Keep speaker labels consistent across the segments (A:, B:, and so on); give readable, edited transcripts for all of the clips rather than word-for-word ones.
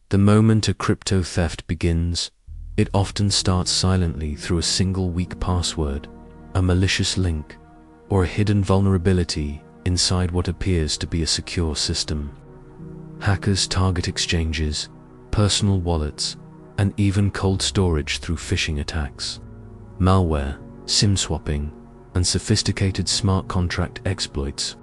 A: The moment a crypto theft begins, it often starts silently through a single weak password, a malicious link, or a hidden vulnerability inside what appears to be a secure system. Hackers target exchanges, personal wallets, and even cold storage through phishing attacks. Malware, SIM swapping, and sophisticated smart contract exploits.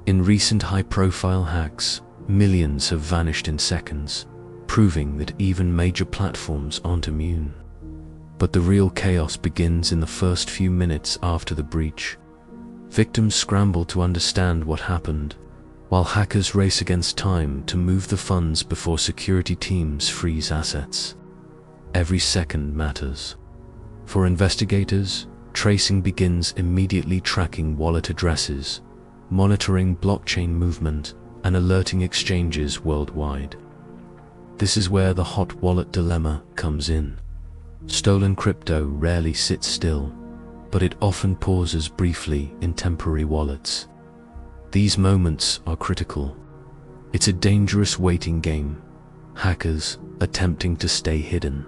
A: In recent high-profile hacks, millions have vanished in seconds, proving that even major platforms aren't immune. But the real chaos begins in the first few minutes after the breach. Victims scramble to understand what happened, while hackers race against time to move the funds before security teams freeze assets. Every second matters. For investigators, tracing begins immediately, tracking wallet addresses, monitoring blockchain movement, and alerting exchanges worldwide. This is where the hot wallet dilemma comes in. Stolen crypto rarely sits still, but it often pauses briefly in temporary wallets. These moments are critical. It's a dangerous waiting game, hackers attempting to stay hidden,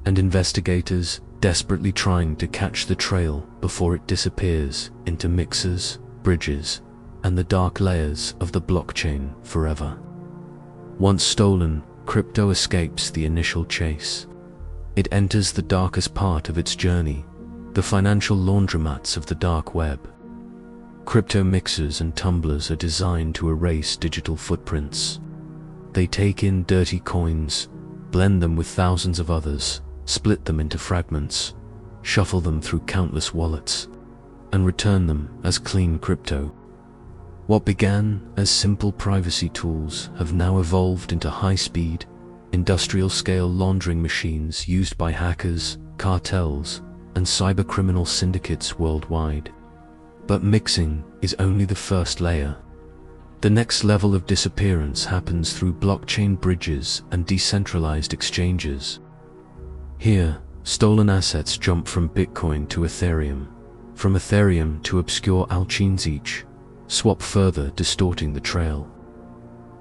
A: and investigators desperately trying to catch the trail before it disappears into mixers, bridges, and the dark layers of the blockchain forever. Once stolen, crypto escapes the initial chase. It enters the darkest part of its journey, the financial laundromats of the dark web. Crypto mixers and tumblers are designed to erase digital footprints. They take in dirty coins, blend them with thousands of others, split them into fragments, shuffle them through countless wallets, and return them as clean crypto. What began as simple privacy tools have now evolved into high-speed, industrial-scale laundering machines used by hackers, cartels, and cybercriminal syndicates worldwide. But mixing is only the first layer. The next level of disappearance happens through blockchain bridges and decentralized exchanges. Here, stolen assets jump from Bitcoin to Ethereum, from Ethereum to obscure altcoins, each swap further distorting the trail.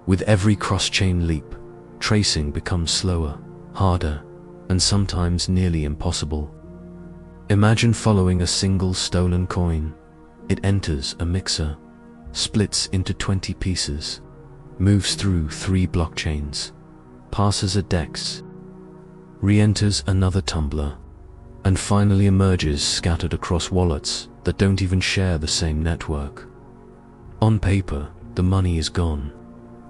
A: With every cross-chain leap, tracing becomes slower, harder, and sometimes nearly impossible. Imagine following a single stolen coin. It enters a mixer, splits into 20 pieces, moves through 3 blockchains, passes a DEX, re-enters another tumbler, and finally emerges scattered across wallets that don't even share the same network. On paper, the money is gone,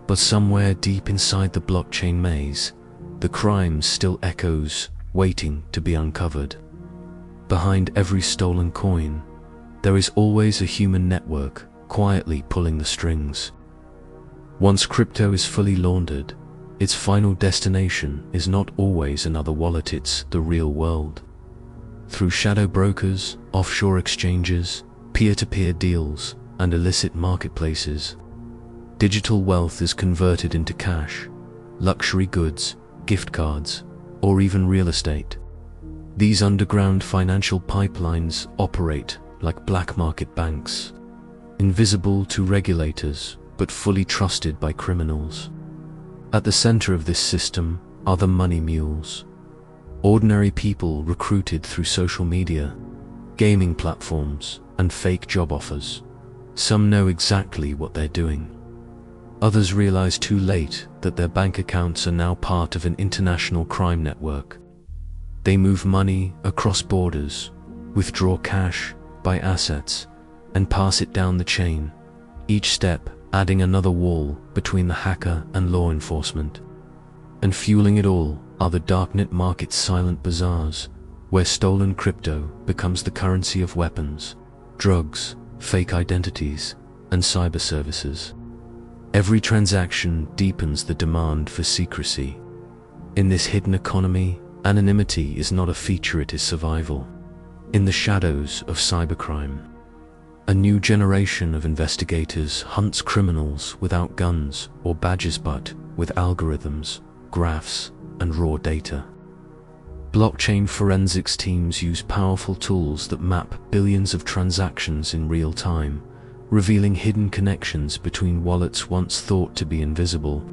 A: but somewhere deep inside the blockchain maze, the crime still echoes, waiting to be uncovered. Behind every stolen coin, there is always a human network quietly pulling the strings. Once crypto is fully laundered, its final destination is not always another wallet, it's the real world. Through shadow brokers, offshore exchanges, peer-to-peer deals, and illicit marketplaces, digital wealth is converted into cash, luxury goods, gift cards, or even real estate. These underground financial pipelines operate like black market banks, invisible to regulators but fully trusted by criminals. At the center of this system are the money mules, ordinary people recruited through social media, gaming platforms, and fake job offers. Some know exactly what they're doing. Others realize too late that their bank accounts are now part of an international crime network. They move money across borders, withdraw cash, buy assets, and pass it down the chain, each step adding another wall between the hacker and law enforcement. And fueling it all are the darknet market's silent bazaars, where stolen crypto becomes the currency of weapons, drugs, fake identities, and cyber services. Every transaction deepens the demand for secrecy. In this hidden economy, anonymity is not a feature, it is survival. In the shadows of cybercrime, a new generation of investigators hunts criminals without guns or badges but with algorithms, graphs, and raw data. Blockchain forensics teams use powerful tools that map billions of transactions in real time, revealing hidden connections between wallets once thought to be invisible.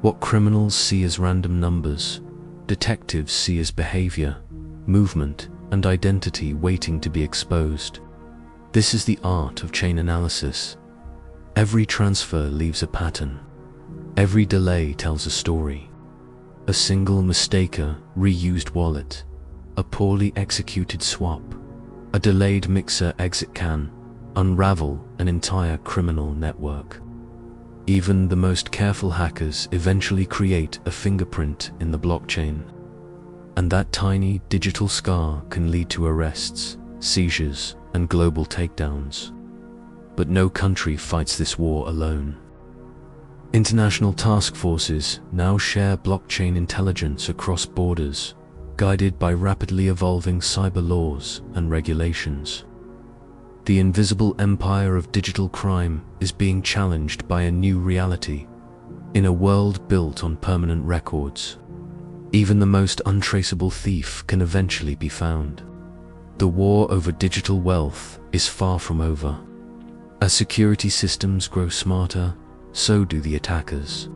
A: What criminals see as random numbers, detectives see as behavior, movement, and identity waiting to be exposed. This is the art of chain analysis. Every transfer leaves a pattern. Every delay tells a story. A single mistaker, reused wallet, a poorly executed swap, a delayed mixer exit can unravel an entire criminal network. Even the most careful hackers eventually create a fingerprint in the blockchain. And that tiny digital scar can lead to arrests, seizures, and global takedowns. But no country fights this war alone. International task forces now share blockchain intelligence across borders, guided by rapidly evolving cyber laws and regulations. The invisible empire of digital crime is being challenged by a new reality. In a world built on permanent records, even the most untraceable thief can eventually be found. The war over digital wealth is far from over. As security systems grow smarter, so do the attackers.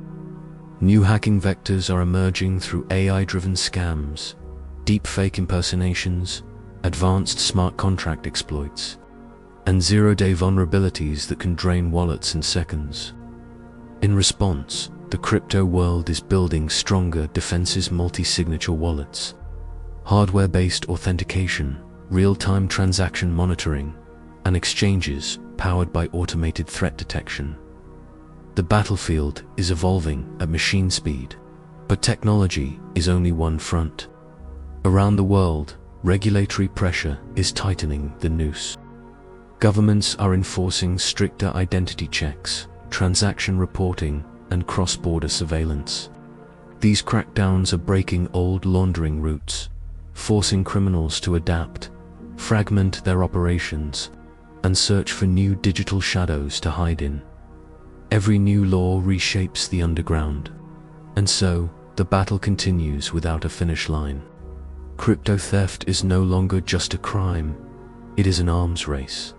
A: New hacking vectors are emerging through AI-driven scams, deepfake impersonations, advanced smart contract exploits, and zero-day vulnerabilities that can drain wallets in seconds. In response, the crypto world is building stronger defenses, multi-signature wallets, hardware-based authentication, real-time transaction monitoring, and exchanges powered by automated threat detection. The battlefield is evolving at machine speed, but technology is only one front. Around the world, regulatory pressure is tightening the noose. Governments are enforcing stricter identity checks, transaction reporting, and cross-border surveillance. These crackdowns are breaking old laundering routes, forcing criminals to adapt, fragment their operations, and search for new digital shadows to hide in. Every new law reshapes the underground, and so the battle continues without a finish line. Crypto theft is no longer just a crime, it is an arms race.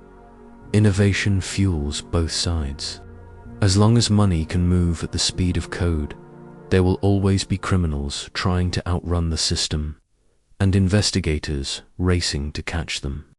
A: Innovation fuels both sides. As long as money can move at the speed of code, there will always be criminals trying to outrun the system, and investigators racing to catch them.